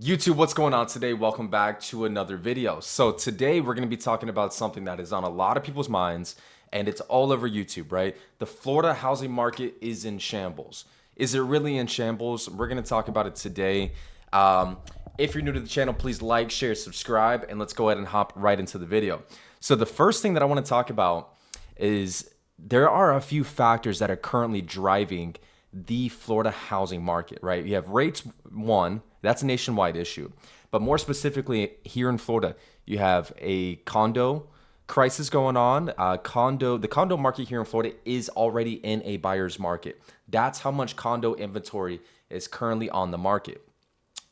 YouTube, what's going on today? Welcome back to another video. So today we're going to be talking about something that is on a lot of people's minds and it's all over YouTube, right? The Florida housing market is in shambles. Is it really in shambles? We're going to talk about it today. If you're new to the channel, please like, share, subscribe, and let's go ahead and hop right into the video. So the first thing that I want to talk about is there are a few factors that are currently driving the Florida housing market, right? You have rates, one, that's a nationwide issue. But more specifically, here in Florida, you have a condo crisis going on. The condo market here in Florida is already in a buyer's market. That's how much condo inventory is currently on the market.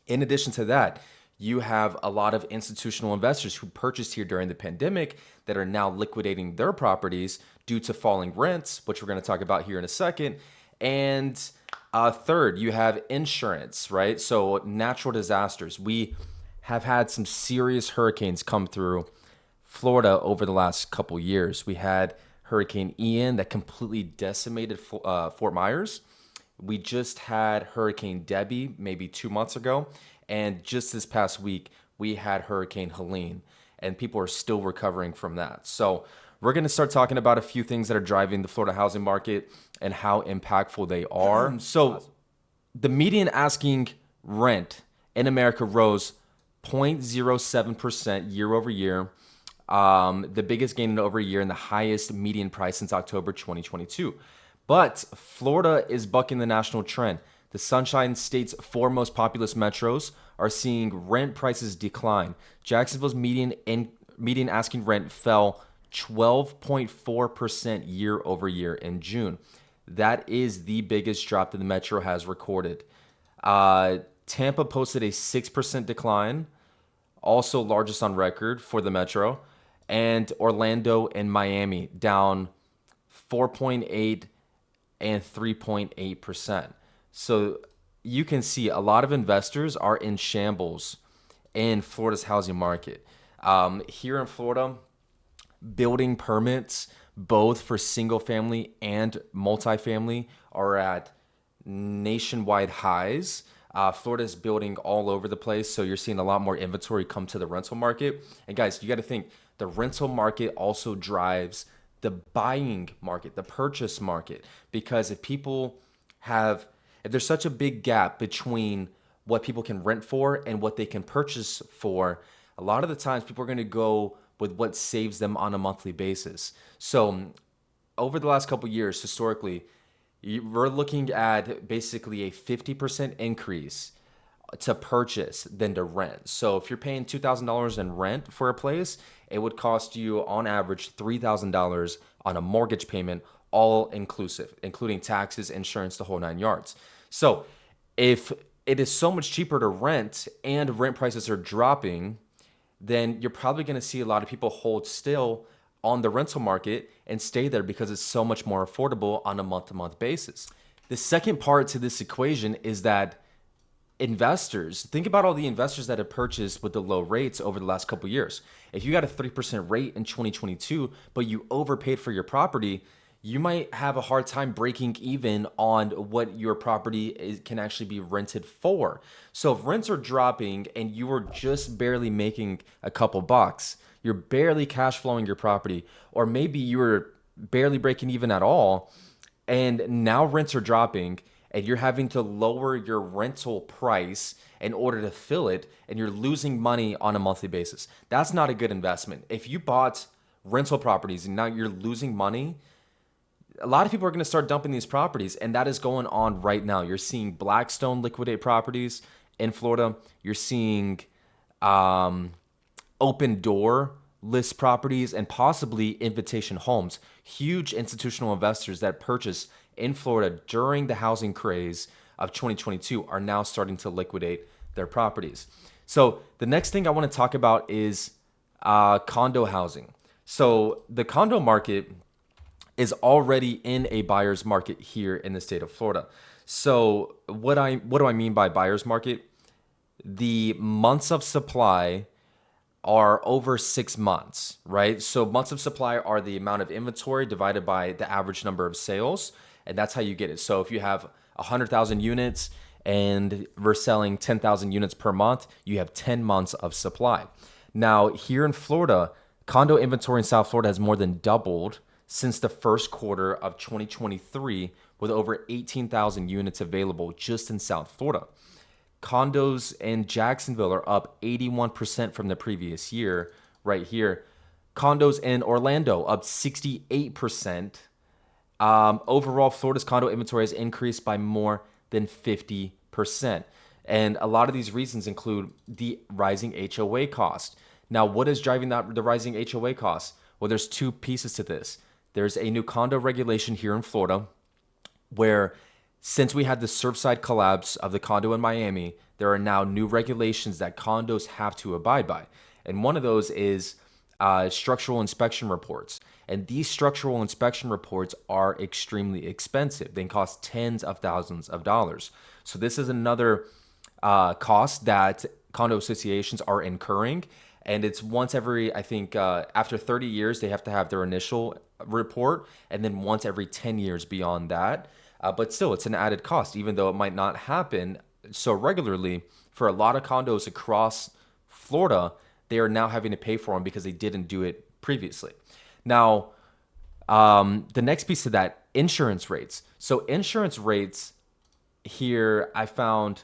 In addition to that, you have a lot of institutional investors who purchased here during the pandemic that are now liquidating their properties due to falling rents, which we're going to talk about here in a second. And third, you have insurance, right? So natural disasters. We have had some serious hurricanes come through Florida over the last couple years. We had Hurricane Ian that completely decimated Fort Myers. We just had Hurricane Debbie maybe 2 months ago. And just this past week, we had Hurricane Helene. And people are still recovering from that. So we're going to start talking about a few things that are driving the Florida housing market and how impactful they are. So the median asking rent in America rose 0.07% year over year, the biggest gain in over a year and the highest median price since October 2022. But Florida is bucking the national trend. The Sunshine State's four most populous metros are seeing rent prices decline. Jacksonville's median asking rent fell 12.4% year over year in June. That is the biggest drop that the metro has recorded. Tampa posted a 6% decline, also largest on record for the metro. And Orlando and Miami down 4.8 and 3.8%. So you can see a lot of investors are in shambles in Florida's housing market. Here in Florida, building permits, both for single family and multifamily, are at nationwide highs. Florida is building all over the place, so you're seeing a lot more inventory come to the rental market. And guys, you got to think the rental market also drives the buying market, the purchase market, because if there's such a big gap between what people can rent for and what they can purchase for, a lot of the times people are going to go with what saves them on a monthly basis. So over the last couple of years, historically, we're looking at basically a 50% increase to purchase than to rent. So if you're paying $2,000 in rent for a place, it would cost you on average $3,000 on a mortgage payment, all inclusive, including taxes, insurance, the whole nine yards. So if it is so much cheaper to rent and rent prices are dropping, then you're probably going to see a lot of people hold still on the rental market and stay there because it's so much more affordable on a month-to-month basis. The second part to this equation is that investors, think about all the investors that have purchased with the low rates over the last couple of years. If you got a 3% rate in 2022, but you overpaid for your property, you might have a hard time breaking even on what your property can actually be rented for. So if rents are dropping and you were just barely making a couple bucks, you're barely cash flowing your property, or maybe you were barely breaking even at all, and now rents are dropping and you're having to lower your rental price in order to fill it, and you're losing money on a monthly basis. That's not a good investment. If you bought rental properties and now you're losing money, a lot of people are going to start dumping these properties, and that is going on right now. You're seeing Blackstone liquidate properties in Florida. You're seeing Open Door list properties and possibly Invitation Homes, huge institutional investors that purchased in Florida during the housing craze of 2022 are now starting to liquidate their properties. So the next thing I want to talk about is condo housing. So the condo market is already in a buyer's market here in the state of Florida. So what do I mean by buyer's market? The months of supply are over 6 months, right? So months of supply are the amount of inventory divided by the average number of sales, and that's how you get it. So if you have 100,000 units and we're selling 10,000 units per month, you have 10 months of supply. Now, here in Florida, condo inventory in South Florida has more than doubled since the first quarter of 2023, with over 18,000 units available just in South Florida. Condos in Jacksonville are up 81% from the previous year, right here. Condos in Orlando up 68%. Overall, Florida's condo inventory has increased by more than 50%. And a lot of these reasons include the rising HOA cost. Now, what is driving the rising HOA costs? Well, there's two pieces to this. There's a new condo regulation here in Florida where, since we had the Surfside collapse of the condo in Miami, there are now new regulations that condos have to abide by. And one of those is structural inspection reports. And these structural inspection reports are extremely expensive. They cost tens of thousands of dollars. So this is another cost that condo associations are incurring. And it's once every, I think, after 30 years, they have to have their initial report. And then once every 10 years beyond that. But still, it's an added cost, even though it might not happen so regularly. For a lot of condos across Florida, they are now having to pay for them because they didn't do it previously. Now, the next piece of that, insurance rates. So insurance rates here, I found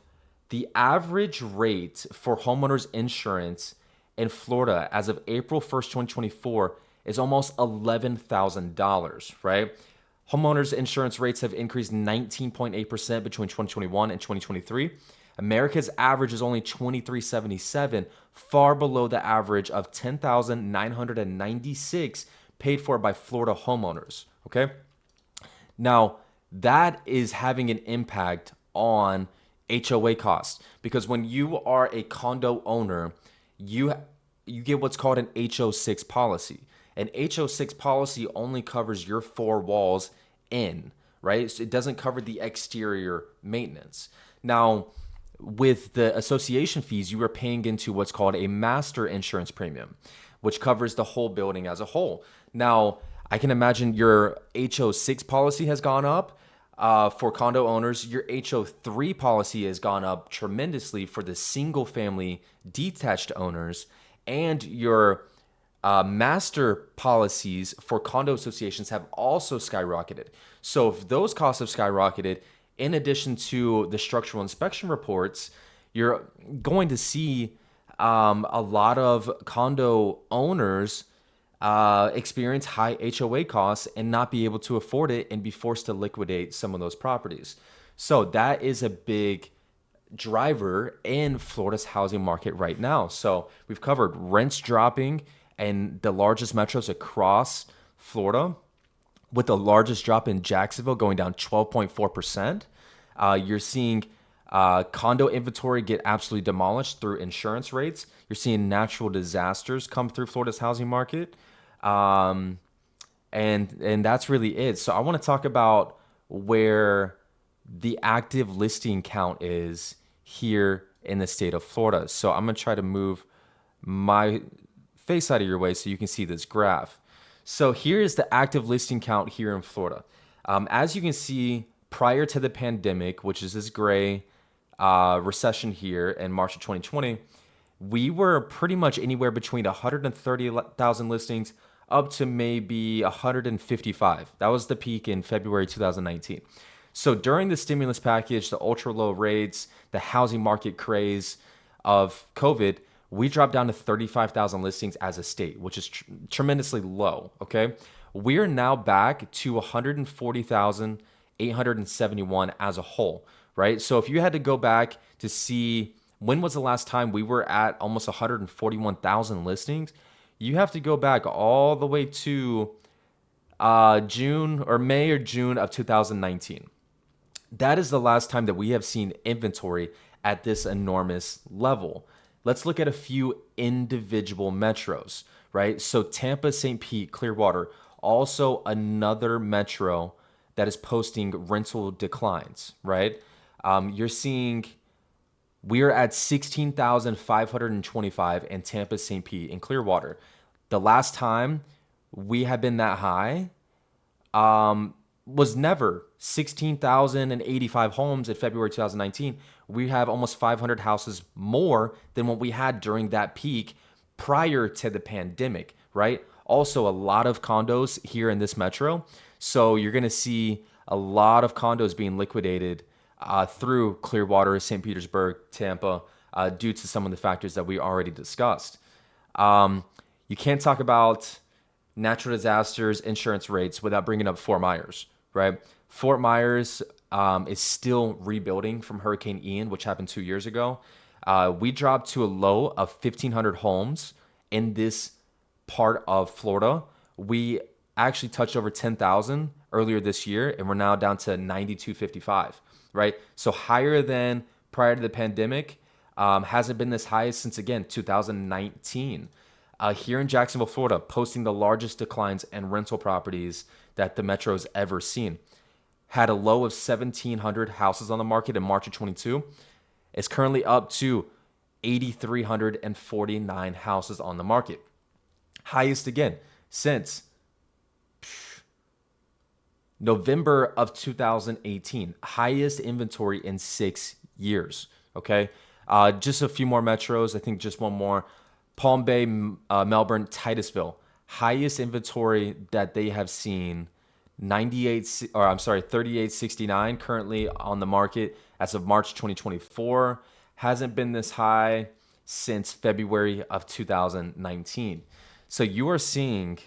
the average rate for homeowners insurance in Florida as of April 1st, 2024 is almost $11,000, right? Homeowners insurance rates have increased 19.8% between 2021 and 2023. America's average is only $23.77, far below the average of $10,996 paid for by Florida homeowners. Okay. Now, that is having an impact on HOA costs, because when you are a condo owner, you get what's called an HO6 policy. An HO6 policy only covers your four walls in, right? So it doesn't cover the exterior maintenance. Now, with the association fees, you are paying into what's called a master insurance premium, which covers the whole building as a whole. Now, I can imagine your HO6 policy has gone up for condo owners. Your HO3 policy has gone up tremendously for the single family detached owners, and your master policies for condo associations have also skyrocketed. So if those costs have skyrocketed, in addition to the structural inspection reports, you're going to see a lot of condo owners experience high HOA costs and not be able to afford it and be forced to liquidate some of those properties. So that is a big driver in Florida's housing market right now. So we've covered rents dropping and the largest metros across Florida, with the largest drop in Jacksonville going down 12.4%. You're seeing condo inventory get absolutely demolished through insurance rates. You're seeing natural disasters come through Florida's housing market. And that's really it. So I want to talk about where the active listing count is here in the state of Florida. So I'm going to try to move my face out of your way so you can see this graph. So here is the active listing count here in Florida. As you can see, prior to the pandemic, which is this gray recession here in March of 2020, we were pretty much anywhere between 130,000 listings up to maybe 155. That was the peak in February 2019. So during the stimulus package, the ultra low rates, the housing market craze of COVID, we dropped down to 35,000 listings as a state, which is tremendously low, okay? We're now back to 140,871 as a whole, right? So if you had to go back to see when was the last time we were at almost 141,000 listings, you have to go back all the way to June or May or June of 2019. That is the last time that we have seen inventory at this enormous level. Let's look at a few individual metros, right? So Tampa, St. Pete, Clearwater, also another metro that is posting rental declines, right? You're seeing we're at 16,525 in Tampa, St. Pete, and Clearwater. The last time we had been that high was never 16,085 homes in February 2019. We have almost 500 houses more than what we had during that peak prior to the pandemic, right? Also, a lot of condos here in this metro. So you're going to see a lot of condos being liquidated through Clearwater, St. Petersburg, Tampa, due to some of the factors that we already discussed. You can't talk about natural disasters insurance rates without bringing up Fort Myers, right? Fort Myers is still rebuilding from Hurricane Ian, which happened 2 years ago. We dropped to a low of 1,500 homes in this part of Florida. We actually touched over 10,000 earlier this year, and we're now down to 9,255, right? So higher than prior to the pandemic. Hasn't been this high since, again, 2019. Here in Jacksonville, Florida, posting the largest declines in rental properties that the metro's ever seen. Had a low of 1,700 houses on the market in March of 22. It's currently up to 8,349 houses on the market. Highest again since November of 2018. Highest inventory in 6 years. Okay. Just a few more metros. I think just one more. Palm Bay, Melbourne, Titusville. Highest inventory that they have seen. 3869 currently on the market as of March 2024. Hasn't been this high since February of 2019. So you are seeing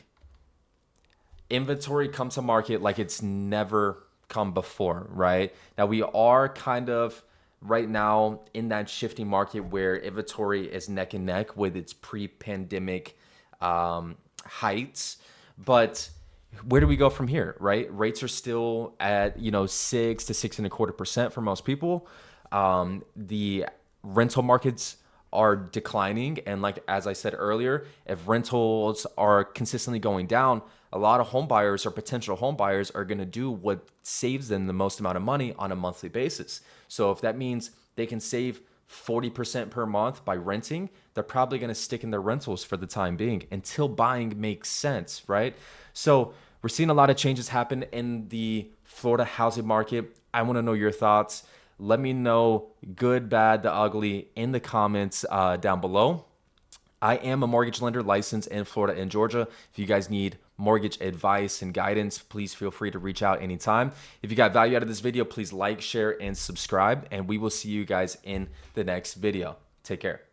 inventory come to market like it's never come before, right? Now we are kind of right now in that shifting market where inventory is neck and neck with its pre-pandemic heights. But where do we go from here, right? Rates are still at 6 to 6.25% for most people. The rental markets are declining, and like as I said earlier, if rentals are consistently going down, a lot of home buyers or potential home buyers are going to do what saves them the most amount of money on a monthly basis. So if that means they can save 40% per month by renting, they're probably going to stick in their rentals for the time being until buying makes sense, right? So we're seeing a lot of changes happen in the Florida housing market. I want to know your thoughts. Let me know good, bad, the ugly in the comments down below. I am a mortgage lender licensed in Florida and Georgia. If you guys need mortgage advice and guidance, please feel free to reach out anytime. If you got value out of this video, please like, share, and subscribe, and we will see you guys in the next video. Take care.